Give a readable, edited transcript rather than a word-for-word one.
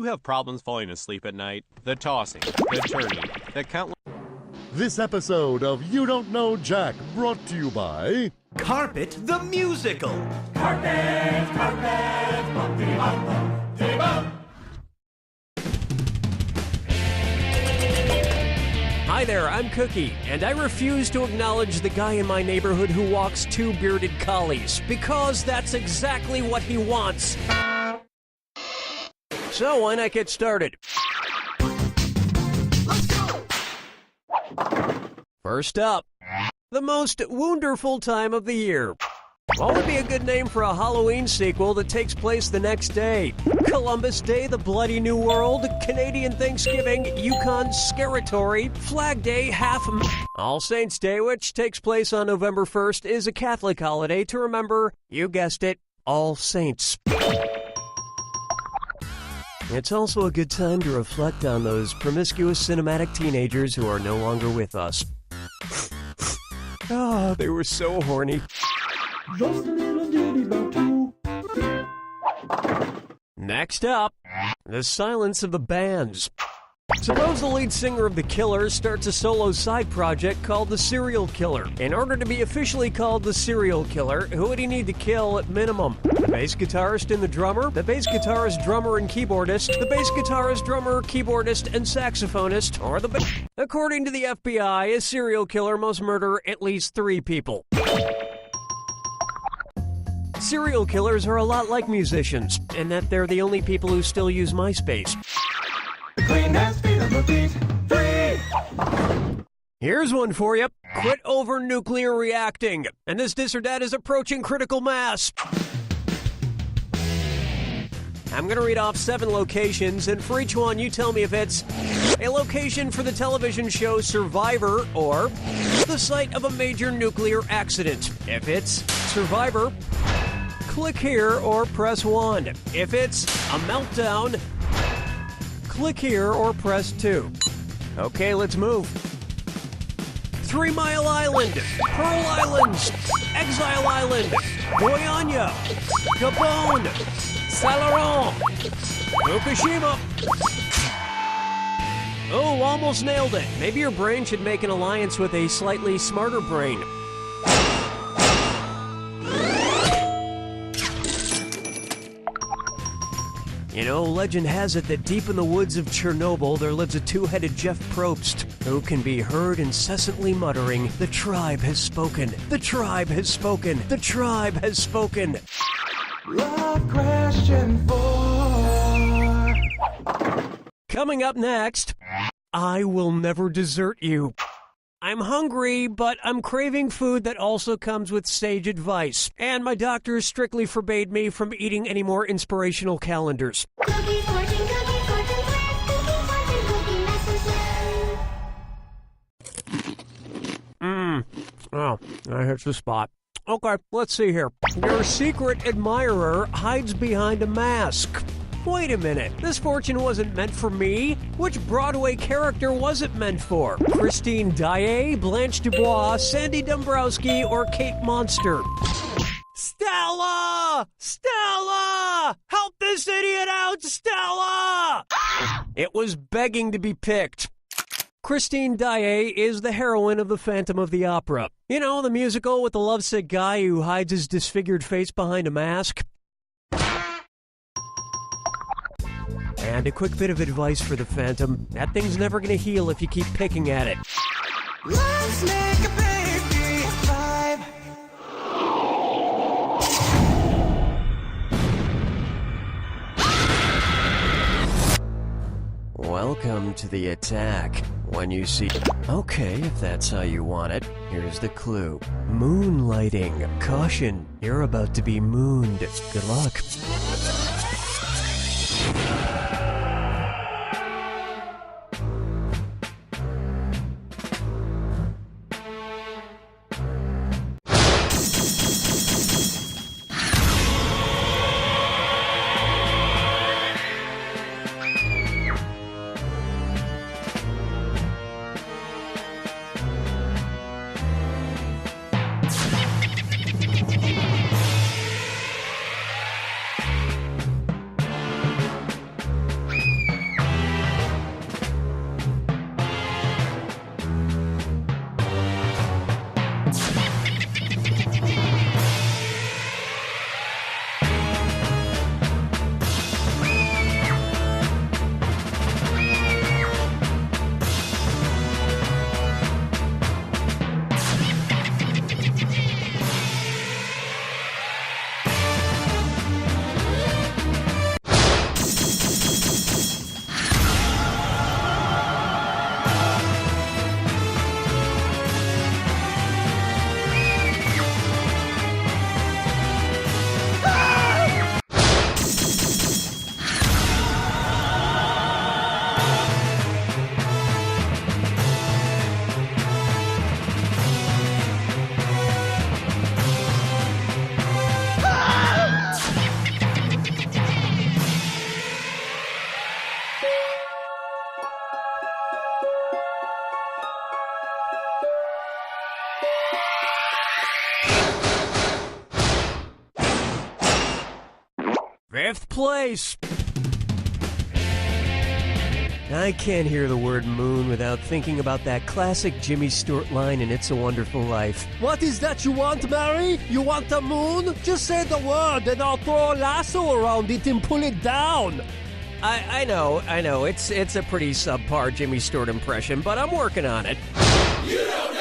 you have problems falling asleep at night? The tossing, the turning, the countless... This episode of You Don't Know Jack brought to you by... Carpet the Musical. Carpet, carpet, bum-dee-bum, bum-dee-bum. Hi there, I'm Cookie, and I refuse to acknowledge the guy in my neighborhood who walks two bearded collies, because that's exactly what he wants. So why not get started? Let's go! First up, the most wonderful time of the year. What would be a good name for a Halloween sequel that takes place the next day? Columbus Day, the Bloody New World, Canadian Thanksgiving, Yukon Scaratory, Flag Day, All Saints Day, which takes place on November 1st, is a Catholic holiday to remember, you guessed it, All Saints. It's also a good time to reflect on those promiscuous cinematic teenagers who are no longer with us. Ah, they were so horny. Just a little ditty about you. Next up, the silence of the bands. Suppose the lead singer of The Killers starts a solo side project called The Serial Killer. In order to be officially called The Serial Killer, who would he need to kill at minimum? The bass guitarist and the drummer? The bass guitarist, drummer, and keyboardist? The bass guitarist, drummer, keyboardist, and saxophonist? Or the According to the FBI, a serial killer must murder at least 3 people. Serial killers are a lot like musicians, in that they're the only people who still use MySpace. Clean hands, feet on the feet. Free! Here's one for you. Quit over nuclear reacting. And this or that is approaching critical mass. I'm going to read off 7 locations, and for each one, you tell me if it's a location for the television show Survivor or the site of a major nuclear accident. If it's Survivor, click here or press 1. If it's a meltdown, click here or press 2. Okay, let's move. 3 Mile Island, Pearl Islands, Exile Island, Boyanya, Gabon, Salaron, Fukushima. Oh, almost nailed it. Maybe your brain should make an alliance with a slightly smarter brain. You know, legend has it that deep in the woods of Chernobyl there lives a 2-headed Jeff Probst who can be heard incessantly muttering, "The tribe has spoken, the tribe has spoken, the tribe has spoken." Love question 4. Coming up next, I will never desert you. I'm hungry, but I'm craving food that also comes with sage advice. And my doctor strictly forbade me from eating any more inspirational calendars. Cookie fortune, cookie necessary. Oh, that hits the spot. Okay, let's see here. Your secret admirer hides behind a mask. Wait a minute, this fortune wasn't meant for me? Which Broadway character was it meant for? Christine Daae, Blanche Dubois, Sandy Dombrowski, or Kate Monster? Stella! Stella! Help this idiot out, Stella! It was begging to be picked. Christine Daae is the heroine of The Phantom of the Opera. You know, the musical with the lovesick guy who hides his disfigured face behind a mask? And a quick bit of advice for the Phantom. That thing's never gonna heal if you keep picking at it. Let's make a baby 5. Welcome to the attack. When you see... Okay, if that's how you want it, here's the clue. Moonlighting. Caution, you're about to be mooned. Good luck. 5th place. I can't hear the word moon without thinking about that classic Jimmy Stewart line in It's a Wonderful Life. What is that you want, Mary? You want the moon? Just say the word and I'll throw a lasso around it and pull it down. I know. It's a pretty subpar Jimmy Stewart impression, but I'm working on it. You don't